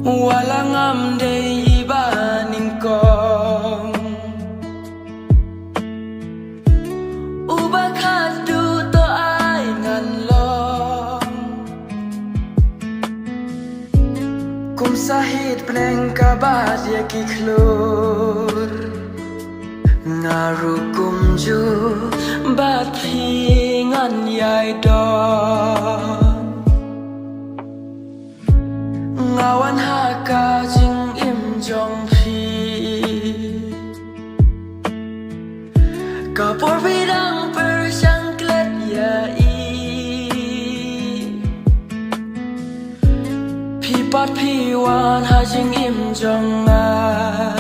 walang amday ibaning kong ubakat du to ay ngan long kum sahit peneng kabat ya kiklur ngaru kum ju bat phi ngan yai don ngawan haka jing im jong phi kapor bidang persang klet ya i phi pat phi wan ha jing im jong a